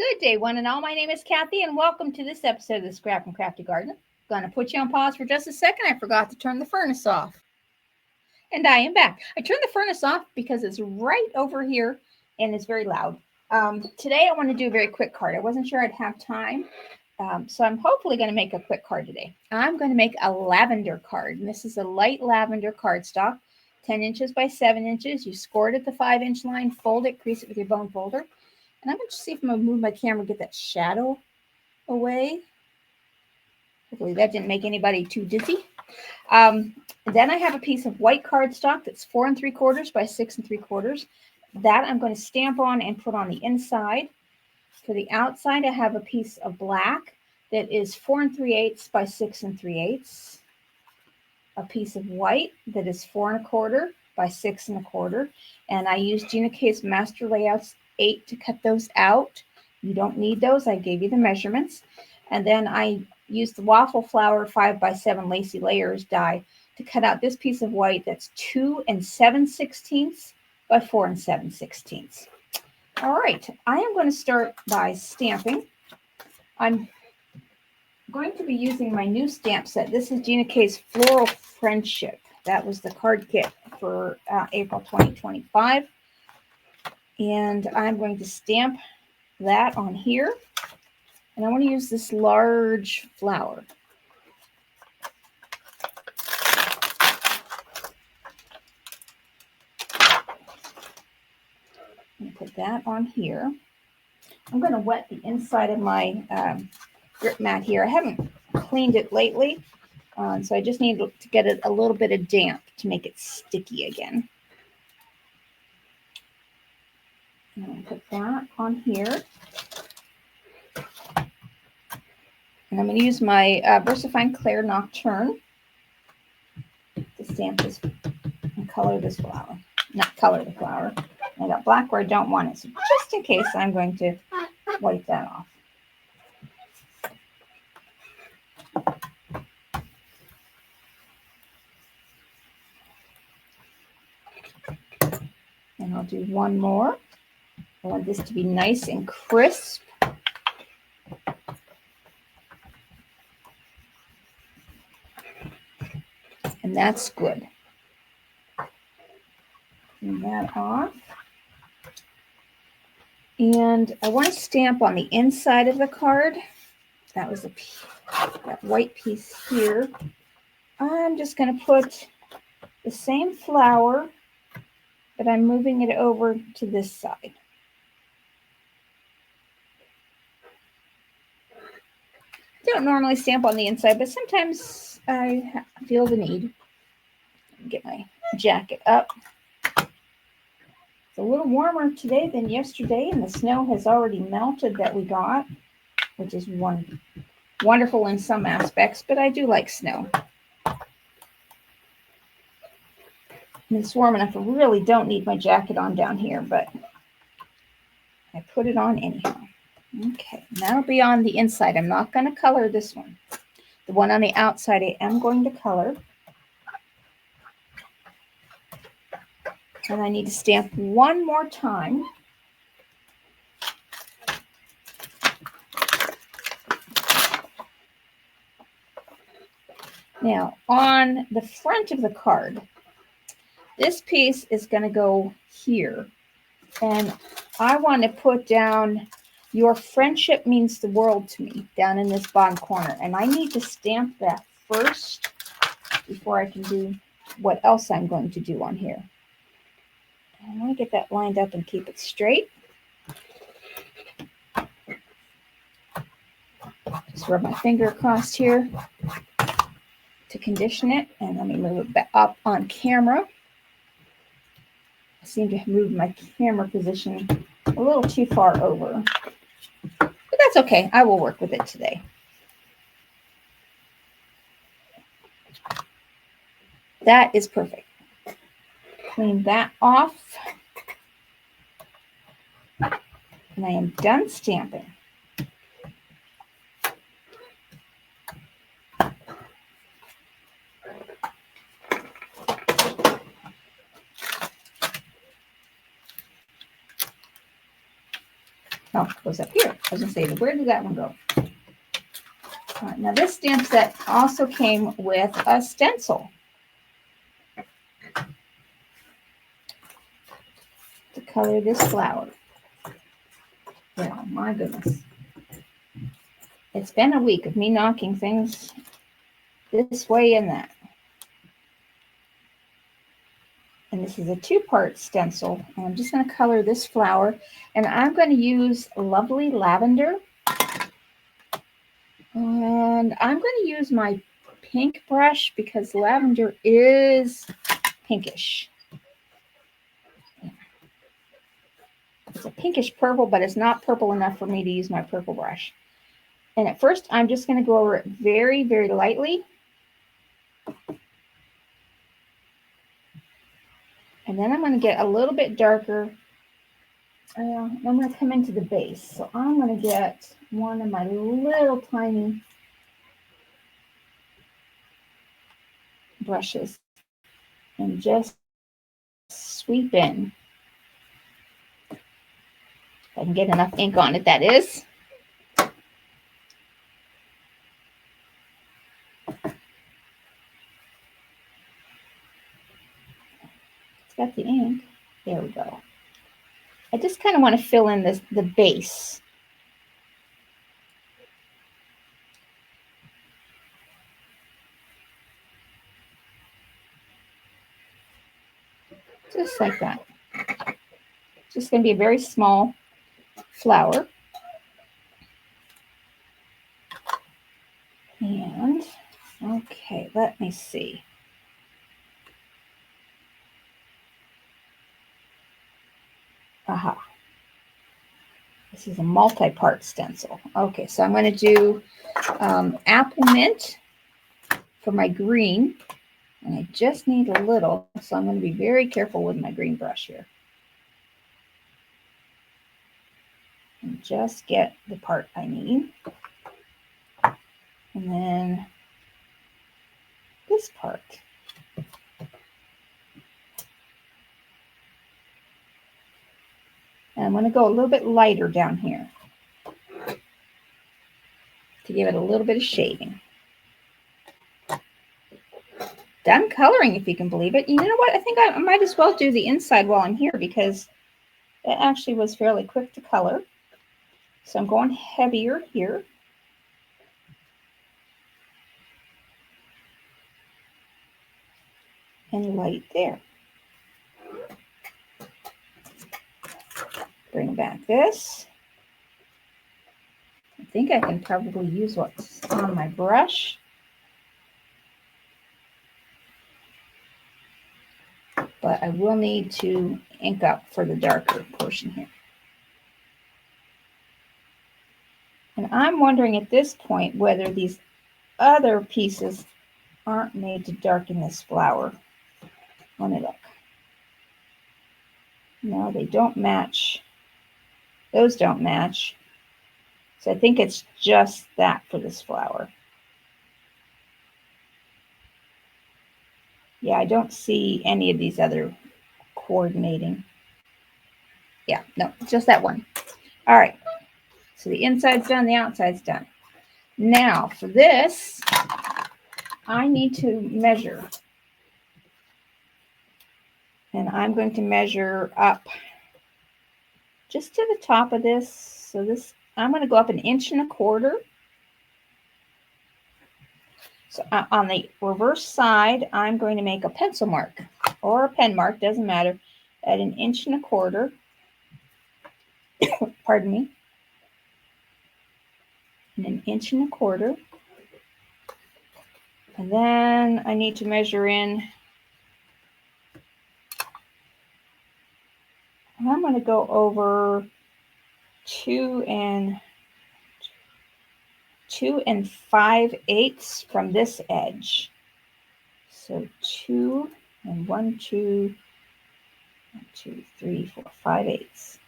Good day, one and all. My name is Kathy, and welcome to this episode of the Scrap and Crafty Garden. I'm going to put you on pause for just a second. I forgot to turn the furnace off. And I am back. I turned the furnace off because it's right over here and it's very loud. Today I want to do a very quick card. I wasn't sure I'd have time, so I'm hopefully going to make a quick card today. I'm going to make a lavender card, and this is a light lavender cardstock, 10 inches by 7 inches. You score it at the 5-inch line, fold it, crease it with your bone folder. And I'm going to see if I'm going to move my camera, get that shadow away. Hopefully that didn't make anybody too dizzy. Then I have a piece of white cardstock that's 4 3/4 by 6 3/4. That I'm going to stamp on and put on the inside. For the outside, I have a piece of black that is 4 3/8 by 6 3/8. A piece of white that is 4 1/4 by 6 1/4. And I used GinaK's Master Layouts 8 to cut those out. You don't need those. I gave you the measurements. And then I used the Waffle Flower 5 by 7 Lacy Layers die to cut out this piece of white that's 2 7/16 by 4 7/16. All right, I am going to start by stamping. I'm going to be using my new stamp set. This is GinaK's Floral Friendship. That was the card kit for April 2025. And I'm going to stamp that on here. And I want to use this large flower. I'm going to put that on here. I'm going to wet the inside of my grip mat here. I haven't cleaned it lately, so I just need to get it a little bit of damp to make it sticky again. I'm going to put that on here. And I'm going to use my VersaFine Clair Nocturne to stamp this and color this flower. Not color the flower. I got black where I don't want it. So just in case, I'm going to wipe that off. And I'll do one more. I want this to be nice and crisp. And that's good. Clean that off. And I want to stamp on the inside of the card. That was that white piece here. I'm just going to put the same flower, but I'm moving it over to this side. I don't normally stamp on the inside, but sometimes I feel the need. Get my jacket up. It's a little warmer today than yesterday, and the snow has already melted that we got, which is wonderful in some aspects, but I do like snow. And it's warm enough. I really don't need my jacket on down here, but I put it on anyhow. Okay, that'll be on the inside. I'm not going to color this one. The one on the outside I am going to color. And I need to stamp one more time. Now, on the front of the card, this piece is going to go here. And I want to put down, "Your friendship means the world to me," down in this bottom corner. And I need to stamp that first before I can do what else I'm going to do on here. I want to get that lined up and keep it straight. Just rub my finger across here to condition it. And let me move it back up on camera. I seem to have moved my camera position a little too far over. But that's okay. I will work with it today. That is perfect. Clean that off. And I am done stamping. Oh, it goes up here. I was going to say, where did that one go? All right, now this stamp set also came with a stencil to color this flower. Yeah, my goodness. It's been a week of me knocking things this way and that. And this is a two-part stencil. And I'm just going to color this flower. And I'm going to use Lovely Lavender. And I'm going to use my pink brush because lavender is pinkish. It's a pinkish purple, but it's not purple enough for me to use my purple brush. And at first, I'm just going to go over it very, very lightly. And then I'm going to get a little bit darker. I'm going to come into the base. So I'm going to get one of my little tiny brushes and just sweep in. If I can get enough ink on it, that is. It's got the ink. There we go. I just kind of want to fill in the base. Just like that. Just going to be a very small flower. And, okay, let me see. Aha. This is a multi-part stencil. Okay, so I'm going to do Applemint for my green. And I just need a little, so I'm going to be very careful with my green brush here. And just get the part I need. And then this part. And I'm going to go a little bit lighter down here to give it a little bit of shading. Done coloring, if you can believe it. You know what? I think I might as well do the inside while I'm here because it actually was fairly quick to color. So I'm going heavier here. And light there. Bring back this. I think I can probably use what's on my brush. But I will need to ink up for the darker portion here. And I'm wondering at this point whether these other pieces aren't made to darken this flower. Let me look. No, they don't match. Those don't match. So I think it's just that for this flower. Yeah, I don't see any of these other coordinating. Yeah, no, just that one. All right. So the inside's done, the outside's done. Now for this, I need to measure. And I'm going to measure up just to the top of this. So this, I'm going to go up 1.25 inches. So on the reverse side, I'm going to make a pencil mark or a pen mark, doesn't matter, at 1.25 inches. Pardon me. And 1.25 inches. And then I need to measure in. And I'm going to go over 2 5/8 from this edge. So 2 and 1, 2, 1, 2, 3, 4, 5/8.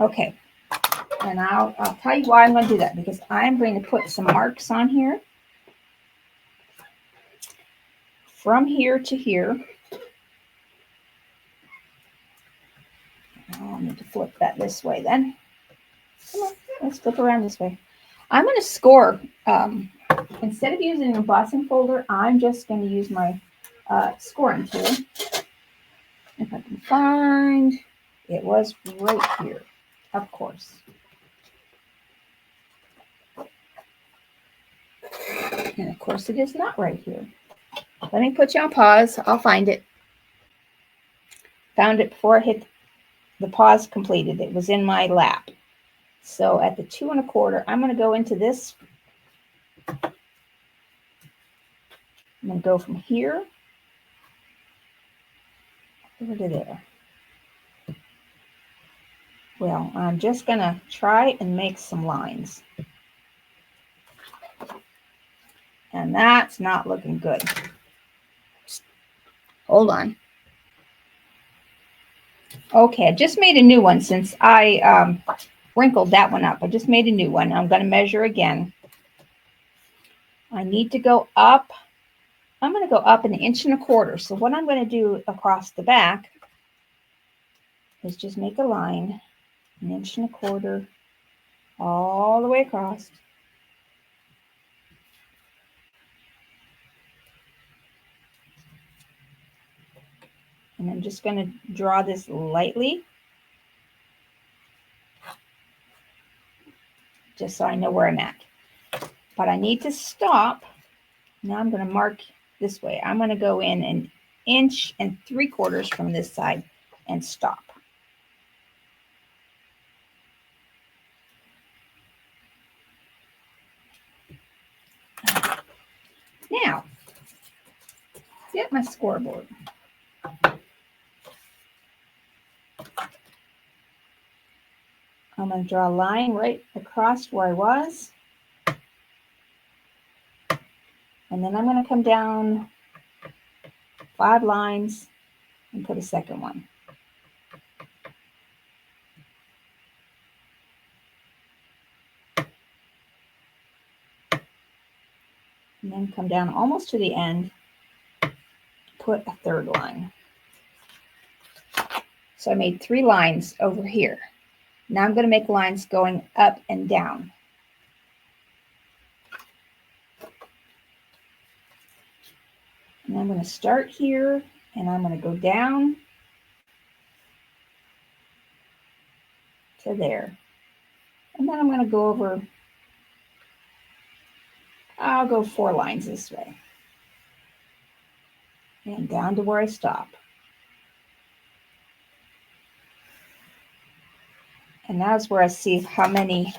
Okay. And I'll tell you why I'm going to do that, because I'm going to put some marks on here. From here to here. Oh, I need to flip that this way then. Come on, let's flip around this way. I'm going to score. Instead of using an embossing folder, I'm just going to use my scoring tool. If I can find, it was right here, of course. And of course it is not right here. Let me put you on pause. I'll find it. Found it before I hit the pause completed. It was in my lap. So at the 2 1/4, I'm going to go into this. I'm going to go from here over to there. Well, I'm just going to try and make some lines. And that's not looking good. Hold on. Okay, I just made a new one since I wrinkled that one up. I just made a new one. I'm going to measure again. I need to go up. I'm going to go up 1 1/4 inches. So what I'm going to do across the back is just make a line 1 1/4 inches all the way across. And I'm just going to draw this lightly, just so I know where I'm at. But I need to stop. Now I'm going to mark this way. I'm going to go in 1 3/4 inches from this side and stop. Now, get my scoreboard. I'm going to draw a line right across where I was. And then I'm going to come down 5 lines and put a second one. And then come down almost to the end, put a 3rd line. So I made 3 lines over here. Now I'm going to make lines going up and down. And I'm going to start here, and I'm going to go down to there. And then I'm going to go over, I'll go 4 lines this way. And down to where I stop. And that's where I see how many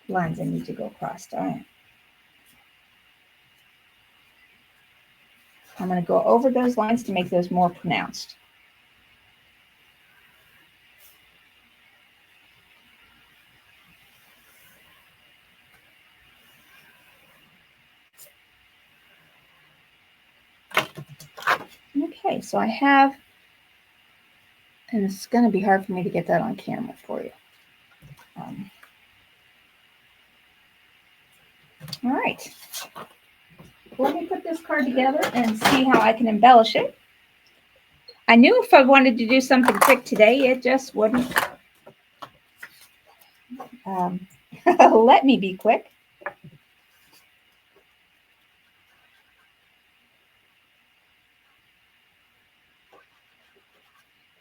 lines I need to go across. All right. I'm going to go over those lines to make those more pronounced. Okay, so I have, and it's going to be hard for me to get that on camera for you. All right. Let me put this card together and see how I can embellish it. I knew if I wanted to do something quick today, it just wouldn't let me be quick.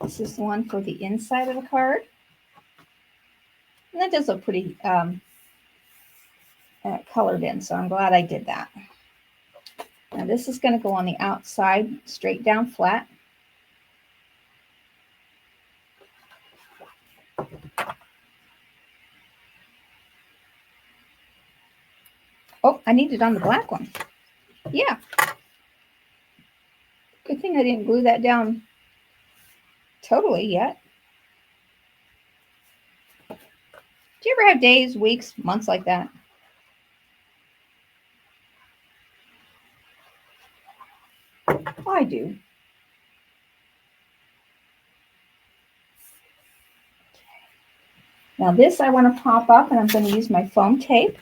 This is one for the inside of the card. And that does look pretty colored in, so I'm glad I did that. Now this is going to go on the outside, straight down flat. Oh, I need it on the black one. Yeah. Good thing I didn't glue that down totally yet. Do you ever have days, weeks, months like that? I do. Now this I want to pop up, and I'm going to use my foam tape.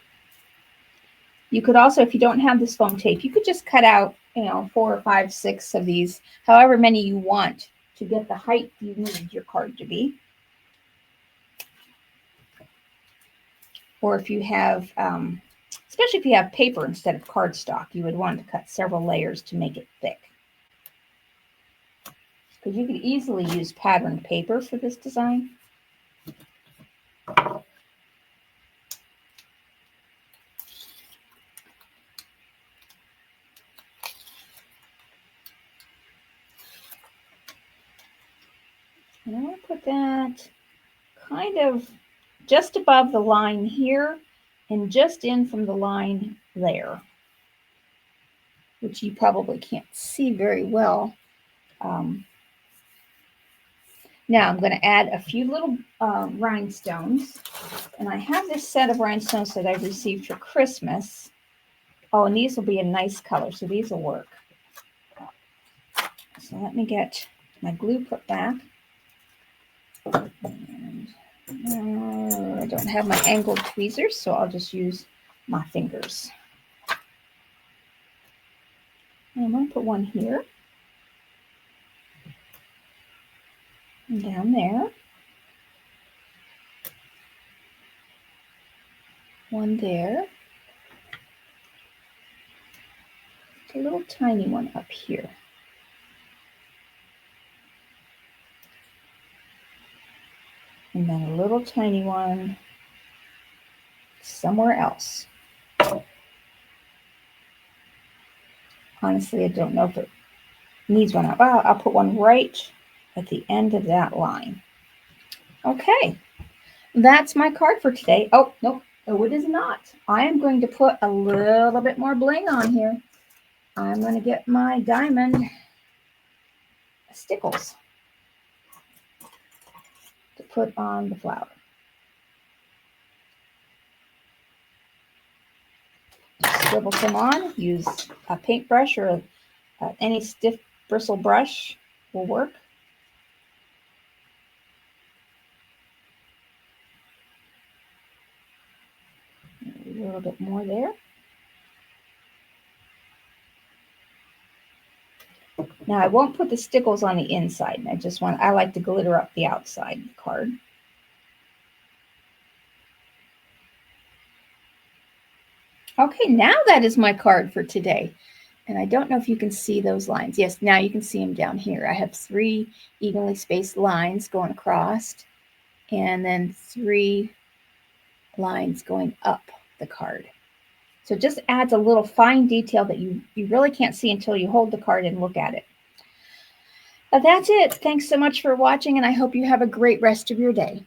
You could also, if you don't have this foam tape, you could just cut out, 4 or 5, 6 of these, however many you want to get the height you need your card to be. Or if you have, especially if you have paper instead of cardstock, you would want to cut several layers to make it thick. Because you could easily use patterned paper for this design. And I'm going to put that kind of just above the line here and just in from the line there, which you probably can't see very well. Now I'm going to add a few little rhinestones. And I have this set of rhinestones that I received for Christmas. Oh, and these will be a nice color, so these will work. So let me get my glue put back. And I don't have my angled tweezers, so I'll just use my fingers. And I'm going to put one here. And down there. One there. A little tiny one up here. And then a little tiny one somewhere else. Honestly, I don't know if it needs one. I'll put one right at the end of that line. Okay, that's my card for today. Oh, nope. No, it is not. I am going to put a little bit more bling on here. I'm going to get my diamond stickles to put on the flower. Scribble some on. Use a paintbrush or any stiff bristle brush will work. A little bit more there. Now I won't put the stickles on the inside. I like to glitter up the outside of the card. Okay, now that is my card for today. And I don't know if you can see those lines. Yes, now you can see them down here. I have 3 evenly spaced lines going across and then 3 lines going up the card. So it just adds a little fine detail that you really can't see until you hold the card and look at it. But that's it. Thanks so much for watching, and I hope you have a great rest of your day.